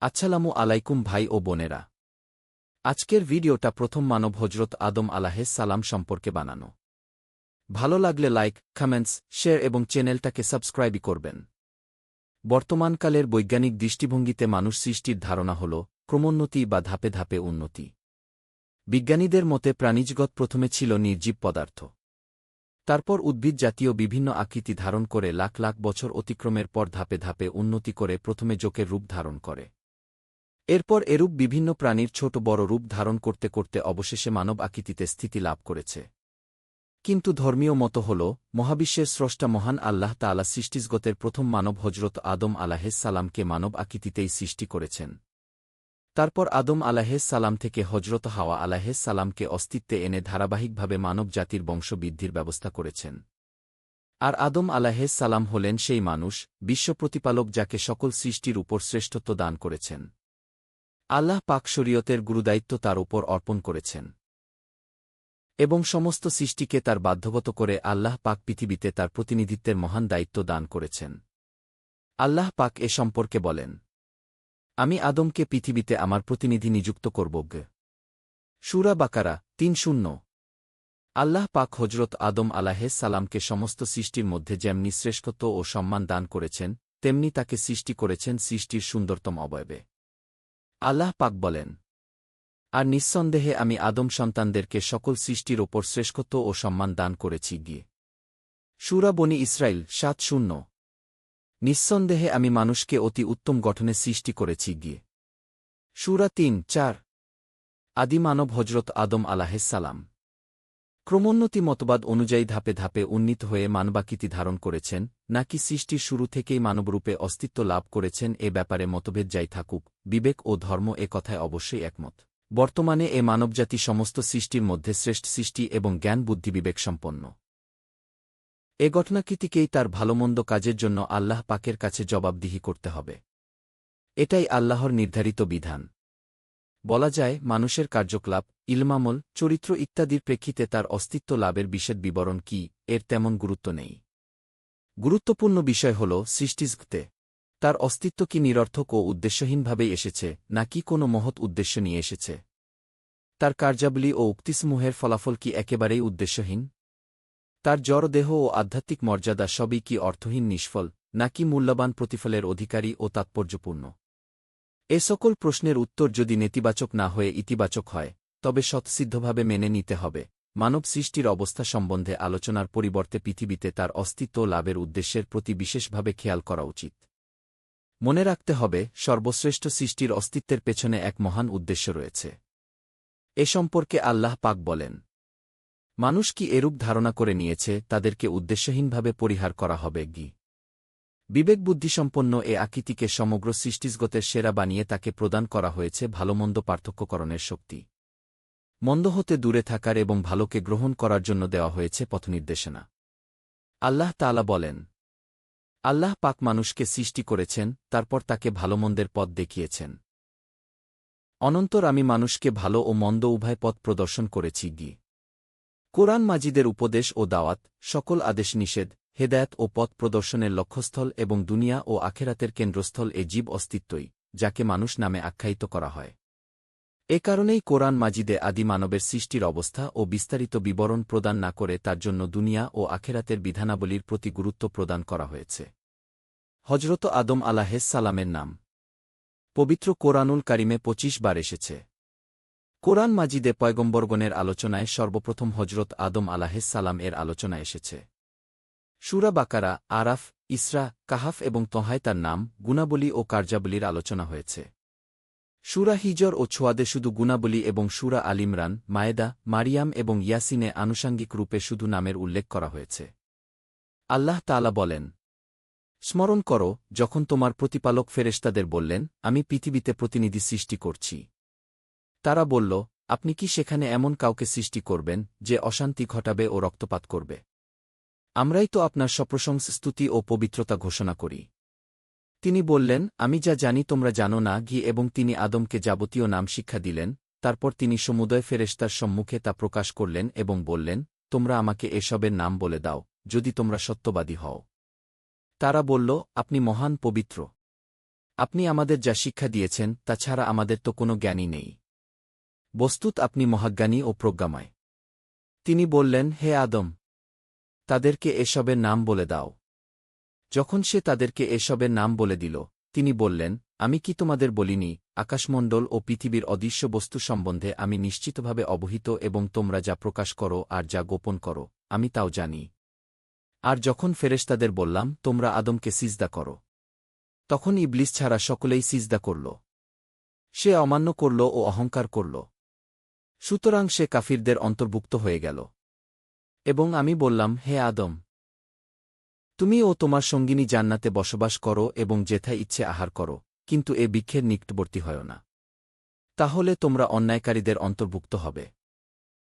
আসসালামু আলাইকুম ভাই ও বোনেরা। আজকের ভিডিওটা প্রথম মানব হজরত আদম আলাইহিস সালাম সম্পর্কে বানানো। ভালো লাগলে লাইক, কমেন্টস, শেয়ার এবং চ্যানেলটাকে সাবস্ক্রাইব করবেন। বর্তমানকালের বৈজ্ঞানিক দৃষ্টিভঙ্গিতে মানুষ সৃষ্টির ধারণা হল ক্রমোন্নতি বা ধাপে ধাপে উন্নতি। বিজ্ঞানীদের মতে প্রাণীজগৎ প্রথমে ছিল নির্জীব পদার্থ। তারপর উদ্ভিদ জাতীয় বিভিন্ন আকৃতি ধারণ করে লাখ লাখ বছর অতিক্রমের পর ধাপে ধাপে উন্নতি করে প্রথমে জোকের রূপ ধারণ করে। এরপর এরূপ বিভিন্ন প্রাণীর ছোট বড় রূপ ধারণ করতে করতে অবশেষে মানব আকৃতিতে স্থিতি লাভ করেছে। কিন্তু ধর্মীয় মত হল মহাবিশ্বের স্রষ্টা মহান আল্লাহ তাআলা সৃষ্টিজগতের প্রথম মানব হজরত আদম আলাইহিস সালামকে মানব আকৃতিতেই সৃষ্টি করেছেন। তারপর আদম আলাইহিস সালাম থেকে হজরত হাওয়া আলাইহিস সালামকে অস্তিত্বে এনে ধারাবাহিকভাবে মানব জাতির বংশবৃদ্ধির ব্যবস্থা করেছেন। আর আদম আলাইহিস সালাম হলেন সেই মানুষ, বিশ্বপ্রতিপালক যাকে সকল সৃষ্টির উপর শ্রেষ্ঠত্ব দান করেছেন। আল্লাহ পাক শরীয়তের গুরুদায়িত্ব তার উপর অর্পণ করেছেন এবং সমস্ত সৃষ্টিকে তার বাধ্যগত করে আল্লাহ পাক পৃথিবীতে তার প্রতিনিধিত্বের মহান দায়িত্ব দান করেছেন। আল্লাহ পাক এ সম্পর্কে বলেন, আমি আদমকে পৃথিবীতে আমার প্রতিনিধি নিযুক্ত করব। সূরা বাকারা ৩:০। আল্লাহ পাক হজরত আদম আলাইহিস সালামকে সমস্ত সৃষ্টির মধ্যে যেমনি শ্রেষ্ঠত্ব ও সম্মান দান করেছেন, তেমনি তাকে সৃষ্টি করেছেন সৃষ্টির সুন্দরতম অবয়বে। আল্লাহ পাক বলেন, আর নিঃসন্দেহে আমি আদম সন্তানদেরকে সকল সৃষ্টির ওপর শ্রেষ্ঠত্ব ও সম্মান দান করেছি। সূরা বনী ইসরাইল ৭:০। নিঃসন্দেহে আমি মানুষকে অতি উত্তম গঠনে সৃষ্টি করেছি। সূরা ৩:৪। আদি মানব হজরত আদম আলাইহিস সালাম ক্রমোন্নতি মতবাদ অনুযায়ী ধাপে ধাপে উন্নীত হয়ে মানবাকৃতি ধারণ করেছেন, নাকি সৃষ্টির শুরু থেকেই মানবরূপে অস্তিত্ব লাভ করেছেন এ ব্যাপারে মতভেদ যাই থাকুক, বিবেক ও ধর্ম এ কথায় অবশ্যই একমত। বর্তমানে এ মানবজাতি সমস্ত সৃষ্টির মধ্যে শ্রেষ্ঠ সৃষ্টি এবং জ্ঞান বুদ্ধি বিবেক সম্পন্ন। এ ঘটনাকৃতিকেই তার ভালোমন্দ কাজের জন্য আল্লাহ পাকের কাছে জবাবদিহি করতে হবে। এটাই আল্লাহর নির্ধারিত বিধান। বলা যায়, মানুষের কার্যকলাপ, ইলমামল, চরিত্র ইত্যাদির প্রেক্ষিতে তার অস্তিত্ব লাভের বিশদ বিবরণ কি, এর তেমন গুরুত্ব নেই। গুরুত্বপূর্ণ বিষয় হল সৃষ্টিজগতে তার অস্তিত্ব কি নিরর্থক ও উদ্দেশ্যহীনভাবেই এসেছে, নাকি কোনো মহৎ উদ্দেশ্য নিয়ে এসেছে। তার কার্যাবলী ও উক্তিসমূহের ফলাফল কি একেবারেই উদ্দেশ্যহীন। তার জড়দেহ ও আধ্যাত্মিক মর্যাদা সবই কি অর্থহীন নিষ্ফল, নাকি মূল্যবান প্রতিফলের অধিকারী ও তাৎপর্যপূর্ণ। এ সকল প্রশ্নের উত্তর যদি নেতিবাচক না হয়ে ইতিবাচক হয়, তবে স্বতঃসিদ্ধভাবে মেনে নিতে হবে মানব সৃষ্টির অবস্থা সম্বন্ধে আলোচনার পরিবর্তে পৃথিবীতে তার অস্তিত্ব লাভের উদ্দেশ্যের প্রতি বিশেষভাবে খেয়াল করা উচিত। মনে রাখতে হবে, সর্বশ্রেষ্ঠ সৃষ্টির অস্তিত্বের পেছনে এক মহান উদ্দেশ্য রয়েছে। এ সম্পর্কে আল্লাহ পাক বলেন, মানুষ কি এরূপ ধারণা করে নিয়েছে তাদেরকে উদ্দেশ্যহীনভাবে পরিহার করা হবে। বিবেকবুদ্ধিসম্পন্ন এ আকৃতিকে সমগ্র সৃষ্টিজগতের সেরা বানিয়ে তাকে প্রদান করা হয়েছে ভালোমন্দ পার্থক্যকরণের শক্তি। মন্দ হতে দূরে থাকার এবং ভালোকে গ্রহণ করার জন্য দেওয়া হয়েছে পথনির্দেশনা। আল্লাহ তাআলা বলেন, আল্লাহ পাক মানুষকে সৃষ্টি করেছেন, তারপর তাকে ভালোমন্দের পথ দেখিয়েছেন। অনন্তর আমি মানুষকে ভালো ও মন্দ উভয় পথ প্রদর্শন করেছি। কোরআন মাজিদের উপদেশ ও দাওয়াত, সকল আদেশ নিষেধ, হেদায়েত ও পথ প্রদর্শনের লক্ষ্যস্থল এবং দুনিয়া ও আখেরাতের কেন্দ্রস্থল এ জীব অস্তিত্বই, যাকে মানুষ নামে আখ্যায়িত করা হয়। এ কারণেই কোরআন মাজিদে আদি মানবের সৃষ্টির অবস্থা ও বিস্তারিত বিবরণ প্রদান না করে তার জন্য দুনিয়া ও আখেরাতের বিধানাবলীর প্রতি গুরুত্ব প্রদান করা হয়েছে। হজরত আদম আলাইহিস সালামের নাম পবিত্র কোরআনুল কারিমে ২৫ বার এসেছে। কোরআন মাজিদে পয়গম্বরগণের আলোচনায় সর্বপ্রথম হজরত আদম আলাইহিস সালাম এর আলোচনা এসেছে। সূরা বাকারা, আরাফ, ইসরা, কাহাফ এবং তহায় তার নাম, গুণাবলী ও কার্যাবলীর আলোচনা হয়েছে। সূরা হিজর ও ছোয়াদে শুধু গুণাবলী এবং সূরা আল ইমরান, মায়েদা, মারিয়াম এবং ইয়াসিনে আনুষাঙ্গিক রূপে শুধু নামের উল্লেখ করা হয়েছে। আল্লাহ তাআলা বলেন, স্মরণ করো যখন তোমার প্রতিপালক ফেরেশতাদের বললেন, আমি পৃথিবীতে প্রতিনিধি সৃষ্টি করছি। তারা বলল, আপনি কি সেখানে এমন কাউকে সৃষ্টি করবেন যে অশান্তি ঘটাবে ও রক্তপাত করবে। আমরাই তো আপনার সপ্রশংস স্তুতি ও পবিত্রতা ঘোষণা করি। তিনি বললেন, আমি যা জানি তোমরা জানো না। এবং তিনি আদমকে যাবতীয় নাম শিক্ষা দিলেন। তারপর তিনি সমুদয় ফেরেশতার সম্মুখে তা প্রকাশ করলেন এবং বললেন, তোমরা আমাকে এসবের নাম বলে দাও, যদি তোমরা সত্যবাদী হও। তারা বলল, আপনি মহান পবিত্র। আপনি আমাদের যা শিক্ষা দিয়েছেন তা ছাড়া আমাদের তো কোনো জ্ঞানই নেই। বস্তুত আপনি মহাজ্ঞানী ও প্রজ্ঞাময়। তিনি বললেন, হে আদম, তাদেরকে এসবের নাম বলে দাও। যখন সে তাদেরকে এসবের নাম বলে দিল, তিনি বললেন, আমি কি তোমাদের বলিনি, আকাশমণ্ডল ও পৃথিবীর অদৃশ্য বস্তু সম্বন্ধে আমি নিশ্চিতভাবে অবহিত এবং তোমরা যা প্রকাশ করো আর যা গোপন করো, আমি তাও জানি। আর যখন ফেরেশতাদের বললাম, তোমরা আদমকে সিজদা করো, তখন ইবলিস ছাড়া সকলেই সিজদা করল। সে অমান্য করল ও অহংকার করল। সুতরাং সে কাফিরদের অন্তর্ভুক্ত হয়ে গেল। এবং আমি বললাম, হে আদম, তুমি ও তোমার সঙ্গিনী জান্নাতে বসবাস করো এবং যেথায় ইচ্ছে আহার করো, কিন্তু এ বৃক্ষের নিকটবর্তী হয় না। তাহলে তোমরা অন্যায়কারীদের অন্তর্ভুক্ত হবে।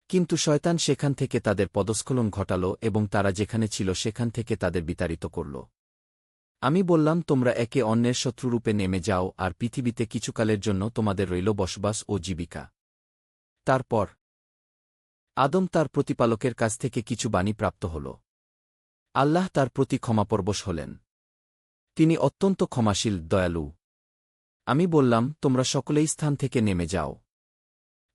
কিন্তু শয়তান সেখান থেকে তাদের পদস্খলন ঘটাল এবং তারা যেখানে ছিল সেখান থেকে তাদের বিতাড়িত করল। আমি বললাম, তোমরা একে অন্যের শত্রুরূপে নেমে যাও আর পৃথিবীতে কিছুকালের জন্য তোমাদের রইল বসবাস ও জীবিকা। তারপর আদম তার প্রতিপালকের কাছ থেকে কিছু বাণী প্রাপ্ত হল। আল্লাহ তার প্রতি ক্ষমাপরবশ হলেন। তিনি অত্যন্ত ক্ষমাশীল, দয়ালু। আমি বললাম, তোমরা সকলেই স্থান থেকে নেমে যাও।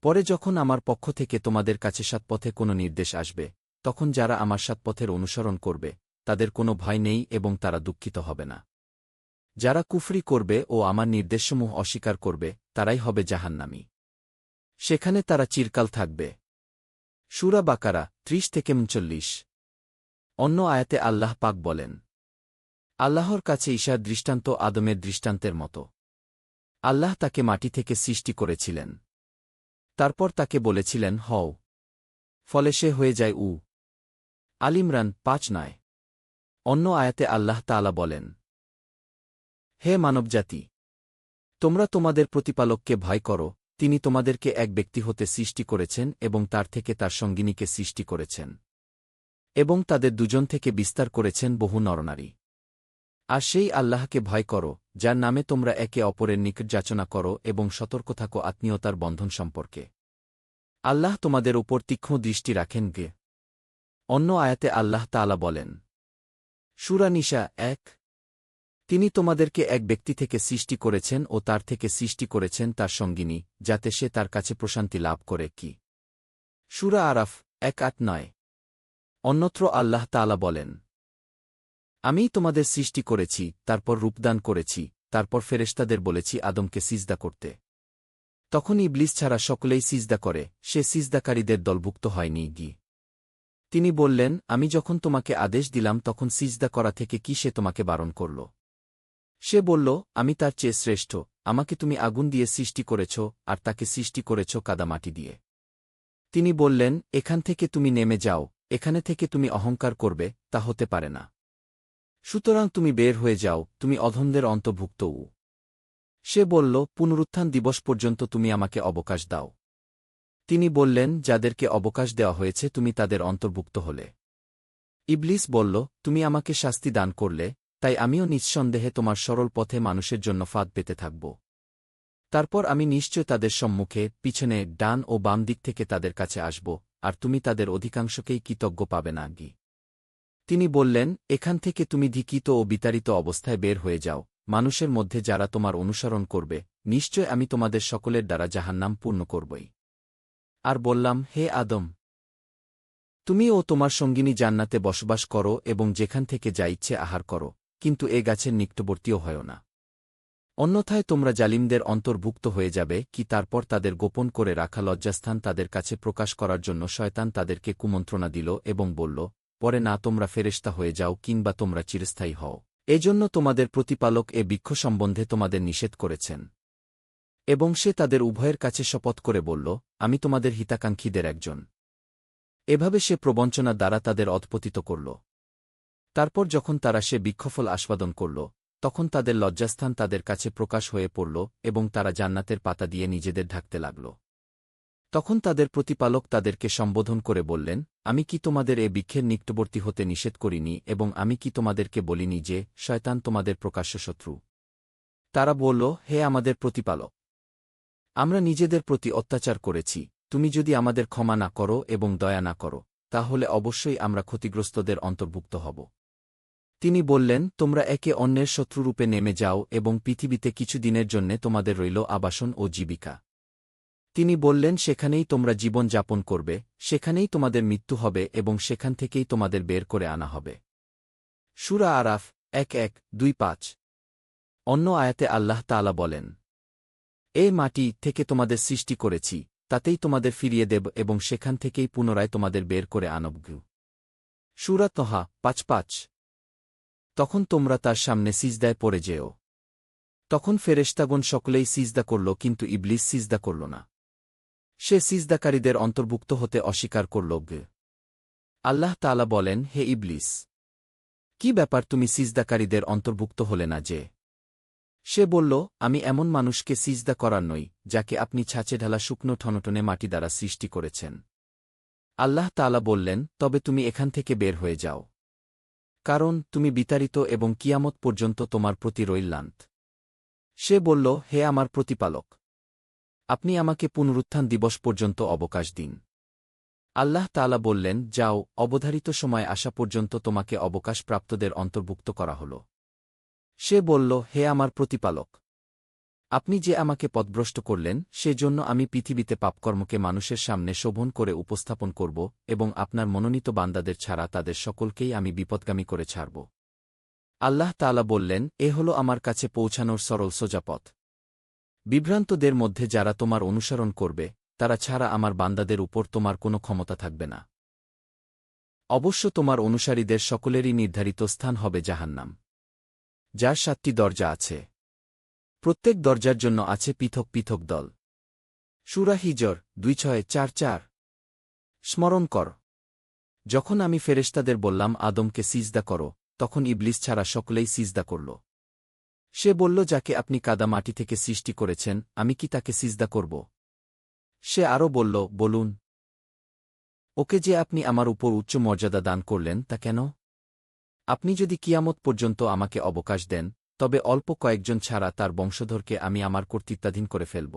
পরে যখন আমার পক্ষ থেকে তোমাদের কাছে সৎপথে কোনো নির্দেশ আসবে, তখন যারা আমার সৎপথের অনুসরণ করবে, তাদের কোনো ভয় নেই এবং তারা দুঃখিত হবে না। যারা কুফরি করবে ও আমার নির্দেশসমূহ অস্বীকার করবে, তারাই হবে জাহান্নামী। সেখানে তারা চিরকাল থাকবে। সূরা বাকারা 30-39। অন্য আয়াতে আল্লাহ পাক বলেন, আল্লাহর কাছে ঈশার দৃষ্টান্ত আদমের দৃষ্টান্তের মতো। আল্লাহ তাকে মাটি থেকে সৃষ্টি করেছিলেন। তারপর তাকে বলেছিলেন, হও। ফলে সে হয়ে যায় আল ইমরান 5-9। অন্য আয়াতে আল্লাহ তাআলা বলেন, হে মানবজাতি, তোমরা তোমাদের প্রতিপালককে ভয় করো, তিনি তোমাদেরকে এক ব্যক্তি হতে সৃষ্টি করেছেন এবং তার থেকে তার সঙ্গিনীকে সৃষ্টি করেছেন, এবং তাদের দুজন থেকে বিস্তার করেছেন বহু নরনারী। আর সেই আল্লাহকে ভয় করো, যার নামে তোমরা একে অপরের নিকট যাচনা করো এবং সতর্ক থাকো আত্মীয়তার বন্ধন সম্পর্কে। আল্লাহ তোমাদের উপর তীক্ষ্ণ দৃষ্টি রাখেন গে। অন্য আয়াতে আল্লাহ তাআলা বলেন, সূরা নিসা 1। তিনি তোমাদেরকে এক ব্যক্তি থেকে সৃষ্টি করেছেন ও তার থেকে সৃষ্টি করেছেন তার সঙ্গিনী, যাতে সে তার কাছে প্রশান্তি লাভ করে। কি সূরা আরাফ 1-8-9। অন্যত্র আল্লাহ তাআলা বলেন, আমিই তোমাদের সৃষ্টি করেছি, তারপর রূপদান করেছি, তারপর ফেরেশতাদের বলেছি আদমকে সিজদা করতে। তখন ইবলিস ছাড়া সকলেই সিজদা করে, সে সিজদাকারীদের দলভুক্ত হয়নি। তিনি বললেন, আমি যখন তোমাকে আদেশ দিলাম তখন সিজদা করা থেকে কি সে তোমাকে বারণ করল? সে বলল, আমি তার চেয়ে শ্রেষ্ঠ, আমাকে তুমি আগুন দিয়ে সৃষ্টি করেছ আর তাকে সৃষ্টি করেছ কাদামাটি দিয়ে। তিনি বললেন, এখান থেকে তুমি নেমে যাও, এখানে থেকে তুমি অহংকার করবে, তা হতে পারে না। সুতরাং তুমি বের হয়ে যাও, তুমি অধমদের অন্তর্ভুক্ত। সে বলল, পুনরুত্থান দিবস পর্যন্ত তুমি আমাকে অবকাশ দাও। তিনি বললেন, যাদেরকে অবকাশ দেওয়া হয়েছে তুমি তাদের অন্তর্ভুক্ত হলে। ইবলিস বলল, তুমি আমাকে শাস্তি দান করলে, তাই আমিও নিঃসন্দেহে তোমার সরল পথে মানুষের জন্য ফাঁদ পেতে থাকব। তারপর আমি নিশ্চয় তাদের সম্মুখে, পিছনে, ডান ও বাম দিক থেকে তাদের কাছে আসব, আর তুমি তাদের অধিকাংশকেই কৃতজ্ঞ পাবে না। তিনি বললেন, এখান থেকে তুমি ধিকিত ও বিতাড়িত অবস্থায় বের হয়ে যাও, মানুষের মধ্যে যারা তোমার অনুসরণ করবে, নিশ্চয় আমি তোমাদের সকলের দ্বারা জাহান্নাম পূর্ণ করবই। আর বললাম, হে আদম, তুমি ও তোমার সঙ্গিনী জান্নাতে বসবাস করো এবং যেখান থেকে যা ইচ্ছে আহার করো, কিন্তু এ গাছের নিকটবর্তীও হয় না। অন্যথায় তোমরা জালিমদের অন্তর্ভুক্ত হয়ে যাবে। কি তারপর তাদের গোপন করে রাখা লজ্জাস্থান তাদের কাছে প্রকাশ করার জন্য শয়তান তাদেরকে কুমন্ত্রণা দিল এবং বলল, পরে না তোমরা ফেরেশতা হয়ে যাও কিংবা তোমরা চিরস্থায়ী হও, এজন্য তোমাদের প্রতিপালক এ বৃক্ষ সম্বন্ধে তোমাদের নিষেধ করেছেন। এবং সে তাদের উভয়ের কাছে শপথ করে বলল, আমি তোমাদের হিতাকাঙ্ক্ষীদের একজন। এভাবে সে প্রবঞ্চনা দ্বারা তাদের অধপতিত করল। তারপর যখন তারা সে বৃক্ষফল আস্বাদন করল, তখন তাদের লজ্জাস্থান তাদের কাছে প্রকাশ হয়ে পড়ল এবং তারা জান্নাতের পাতা দিয়ে নিজেদের ঢাকতে লাগল। তখন তাদের প্রতিপালক তাদেরকে সম্বোধন করে বললেন, আমি কি তোমাদের এ বৃক্ষের নিকটবর্তী হতে নিষেধ করিনি এবং আমি কি তোমাদেরকে বলিনি যে শয়তান তোমাদের প্রকাশ্য শত্রু? তারা বলল, হে আমাদের প্রতিপালক, আমরা নিজেদের প্রতি অত্যাচার করেছি, তুমি যদি আমাদের ক্ষমা না করো এবং দয়া না করো, তাহলে অবশ্যই আমরা ক্ষতিগ্রস্তদের অন্তর্ভুক্ত হব। তিনি বললেন, তোমরা একে অন্যের শত্রুরূপে নেমে যাও এবং পৃথিবীতে কিছু দিনের জন্যে তোমাদের রইল আবাসন ও জীবিকা। তিনি বললেন, সেখানেই তোমরা জীবন যাপন করবে, সেখানেই তোমাদের মৃত্যু হবে এবং সেখান থেকেই তোমাদের বের করে আনা হবে। সূরা আরাফ ১-১-২-৫। অন্য আয়াতে আল্লাহ তাআলা বলেন, এ মাটি থেকে তোমাদের সৃষ্টি করেছি, তাতেই তোমাদের ফিরিয়ে দেব এবং সেখান থেকেই পুনরায় তোমাদের বের করে আনব। সূরা তহা ৫-৫। তখন তোমরা তার সামনে সিজদায় পড়ে যেও। তখন ফেরেশতাগণ সকলেই সিজদা করল, কিন্তু ইবলিস সিজদা করল না। সে সিজদাকারীদের অন্তর্ভুক্ত হতে অস্বীকার করল। আল্লাহ তাআলা বলেন, হে ইবলিস, কি ব্যাপার তুমি সিজদাকারীদের অন্তর্ভুক্ত হলে না যে? সে বলল, আমি এমন মানুষকে সিজদা করার নই, যাকে আপনি ছাঁচে ঢালা শুকনো ঠনটনে মাটি দ্বারা সৃষ্টি করেছেন। আল্লাহ তাআলা বললেন, তবে তুমি এখান থেকে বের হয়ে যাও। কারণ তুমি বিতাড়িত এবং কিয়ামত পর্যন্ত তোমার প্রতি রইলান্ত। সে বলল, হে আমার প্রতিপালক, আপনি আমাকে পুনরুত্থান দিবস পর্যন্ত অবকাশ দিন। আল্লাহ তাআলা বললেন, যাও, অবধারিত সময় আসা পর্যন্ত তোমাকে অবকাশপ্রাপ্তদের অন্তর্ভুক্ত করা হল। সে বলল, হে আমার প্রতিপালক, আপনি যে আমাকে পথভ্রষ্ট করলেন, সেজন্য আমি পৃথিবীতে পাপকর্মকে মানুষের সামনে শোভন করে উপস্থাপন করব এবং আপনার মনোনীত বান্দাদের ছাড়া তাদের সকলকেই আমি বিপদগামী করে ছাড়ব। আল্লাহ তাআলা বললেন, এ হল আমার কাছে পৌঁছানোর সরল সোজা পথ। বিভ্রান্তদের মধ্যে যারা তোমার অনুসরণ করবে, তারা ছাড়া আমার বান্দাদের উপর তোমার কোনো ক্ষমতা থাকবে না। অবশ্য তোমার অনুসারীদের সকলেরই নির্ধারিত স্থান হবে জাহান্নাম, যার ৭টি দরজা আছে। প্রত্যেক দরজার জন্য আছে পৃথক পৃথক দল। সূরা হিজর ২-৬-৪-৪। স্মরণ কর, যখন আমি ফেরেশতাদের বললাম আদমকে সিজদা করো, তখন ইবলিস ছাড়া সকলেই সিজদা করল। সে বলল, যাকে আপনি কাদা মাটি থেকে সৃষ্টি করেছেন, আমি কি তাকে সিজদা করব? সে আরও বলল, বলুন। ওকে যে আপনি আমার উপর উচ্চ মর্যাদা দান করলেন, তা কেন? আপনি যদি কিয়ামত পর্যন্ত আমাকে অবকাশ দেন, তবে অল্প কয়েকজন ছাড়া তার বংশধরকে আমি আমার কর্তৃত্বাধীন করে ফেলব।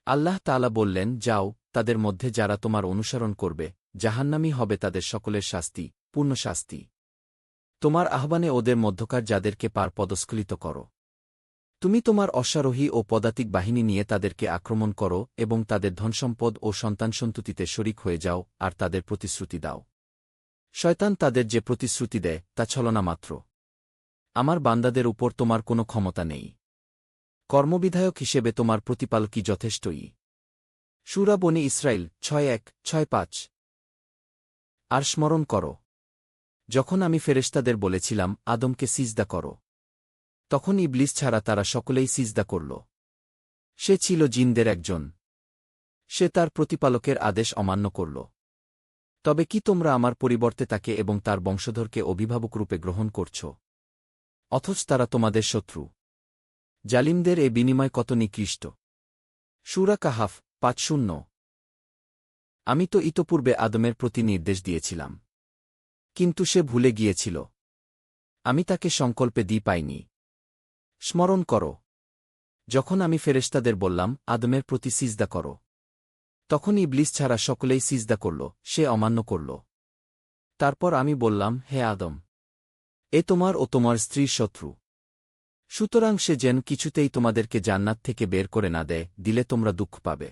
আল্লাহ তাআলা বললেন, যাও, তাদের মধ্যে যারা তোমার অনুসরণ করবে, জাহান্নামই হবে তাদের সকলের শাস্তি, পূর্ণ শাস্তি। তোমার আহ্বানে ওদের মধ্যকার যাদেরকে পার পদস্খলিত করো। তুমি তোমার অশ্বারোহী ও পদাতিক বাহিনী নিয়ে তাদেরকে আক্রমণ করো এবং তাদের ধনসম্পদ ও সন্তানসন্ততিতে শরিক হয়ে যাও আর তাদের প্রতিশ্রুতি দাও। শয়তান তাদের যে প্রতিশ্রুতি দেয়, তা ছলনা মাত্র। আমার বান্দাদের উপর তোমার কোনো ক্ষমতা নেই। কর্মবিধায়ক হিসেবে তোমার প্রতিপালকই যথেষ্টই। সূরা বনী ইসরাইল ৬-১-৬-৫। আর স্মরণ করো, যখন আমি ফেরেশতাদের বলেছিলাম আদমকে সিজদা করো, তখন ইবলিস ছাড়া তারা সকলেই সিজদা করল। সে ছিল জিনদের একজন। সে তার প্রতিপালকের আদেশ অমান্য করল। তবে কি তোমরা আমার পরিবর্তে তাকে এবং তার বংশধরকে অভিভাবকরূপে গ্রহণ করছ? অথচ তারা তোমাদের শত্রু। জালিমদের এ বিনিময় কত নিকৃষ্ট। সূরা কাহাফ ৫-০। আমি তো ইতপূর্বে আদমের প্রতি নির্দেশ দিয়েছিলাম, কিন্তু সে ভুলে গিয়েছিল। আমি তাকে সংকল্পে পাইনি। স্মরণ করো, যখন আমি ফেরেশতাদের বললাম আদমের প্রতি সিজদা করো, তখন ইবলিস ছাড়া সকলেই সিজদা করল, সে অমান্য করল। তারপর আমি বললাম, হে আদম, এ তোমার ও তোমার স্ত্রীর শত্রু। সুতরাং সে যেন কিছুতেই তোমাদেরকে জান্নাত থেকে বের করে না দেয়, দিলে তোমরা দুঃখ পাবে।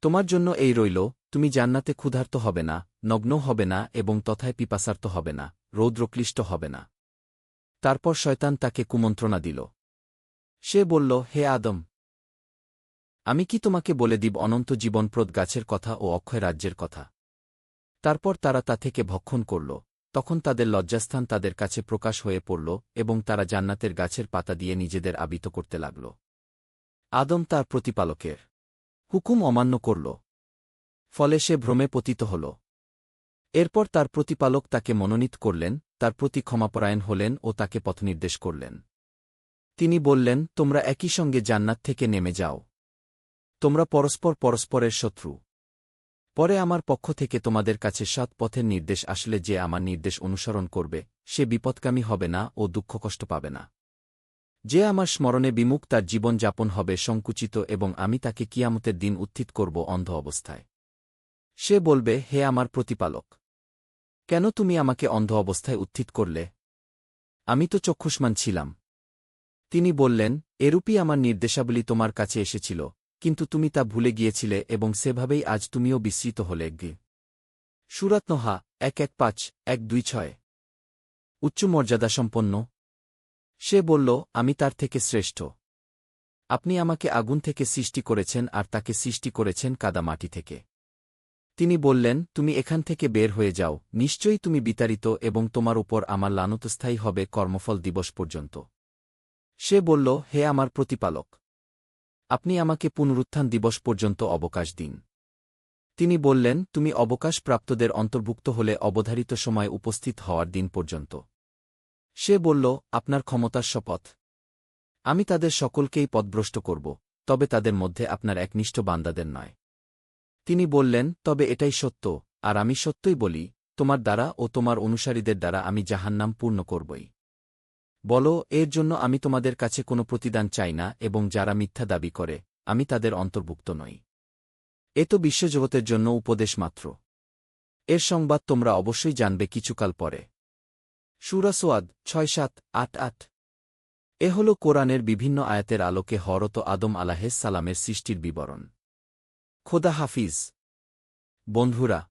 তোমার জন্য এই রইল, তুমি জান্নাতে ক্ষুধার্ত হবে না, নগ্ন হবে না এবং তথায় পিপাসার্ত হবে না, রৌদ্রক্লিষ্ট হবে না। তারপর শয়তান তাকে কুমন্ত্রণা দিল। সে বলল, হে আদম, আমি কি তোমাকে বলে দিব অনন্ত জীবনপ্রদ গাছের কথা ও অক্ষয় রাজ্যের কথা? তারপর তারা তা থেকে ভক্ষণ করল। তখন তাদের লজ্জাস্থান তাদের কাছে প্রকাশ হয়ে পড়ল এবং তারা জান্নাতের গাছের পাতা দিয়ে নিজেদের আবৃত করতে লাগল। আদম তার প্রতিপালকের হুকুম অমান্য করল। ফলে সে ভ্রমে পতিত হল। এরপর তার প্রতিপালক তাকে মনোনীত করলেন, তার প্রতি ক্ষমাপরায়ণ হলেন ও তাকে পথনির্দেশ করলেন। তিনি বললেন, তোমরা একই সঙ্গে জান্নাত থেকে নেমে যাও। তোমরা পরস্পর পরস্পরের শত্রু। পরে আমার পক্ষ থেকে তোমাদের কাছে সৎ পথের নির্দেশ আসলে যে আমার নির্দেশ অনুসরণ করবে, সে বিপদকামী হবে না ও দুঃখকষ্ট পাবে না। যে আমার স্মরণে বিমুখ তার জীবন যাপন হবে সংকুচিত এবং আমি তাকে কিয়ামতের দিন উত্থিত করব অন্ধ অবস্থায়। সে বলবে, হে আমার প্রতিপালক, কেন তুমি আমাকে অন্ধ অবস্থায় উত্থিত করলে? আমি তো চক্ষুষ্মান ছিলাম। তিনি বললেন, এরূপই আমার নির্দেশাবলী তোমার কাছে এসেছিল, কিন্তু তুমি তা ভুলে গিয়েছিলে এবং সেভাবেই আজ তুমিও বিস্মৃত হলে। সূরাত নোহা ১১৫-১২৬। উচ্চ মর্যাদাসম্পন্ন। সে বলল, আমি তার থেকে শ্রেষ্ঠ। আপনি আমাকে আগুন থেকে সৃষ্টি করেছেন আর তাকে সৃষ্টি করেছেন কাদা মাটি থেকে। তিনি বললেন, তুমি এখান থেকে বের হয়ে যাও, নিশ্চয়ই তুমি বিতাড়িত এবং তোমার উপর আমার লানত স্থায়ী হবে কর্মফল দিবস পর্যন্ত। সে বলল, হে আমার প্রতিপালক! আপনি আমাকে পুনরুত্থান দিবস পর্যন্ত অবকাশ দিন। তিনি বললেন, তুমি অবকাশপ্রাপ্তদের অন্তর্ভুক্ত হলে অবধারিত সময় উপস্থিত হওয়ার দিন পর্যন্ত। সে বলল, আপনার ক্ষমতার শপথ! আমি তাদের সকলকেই পথভ্রষ্ট করব, তবে তাদের মধ্যে আপনার একনিষ্ঠ বান্দাদের নয়। তিনি বললেন, তবে এটাই সত্য, আর আমি সত্যই বলি, তোমার দ্বারা ও তোমার অনুসারীদের দ্বারা আমি জাহান্নাম পূর্ণ করবই। বলো, এর জন্য আমি তোমাদের কাছে কোনো প্রতিদান চাই না এবং যারা মিথ্যা দাবি করে, আমি তাদের অন্তর্ভুক্ত নই। এ তো বিশ্বজগতের জন্য উপদেশ মাত্র। এর সংবাদ তোমরা অবশ্যই জানবে কিছুকাল পরে। সূরা সোয়াদ ৬-৭-৮-৮। এ হল কোরআনের বিভিন্ন আয়াতের আলোকে হরত আদম আলাইহিস সালামের সৃষ্টির বিবরণ। খোদা হাফিজ। বন্ধুরা।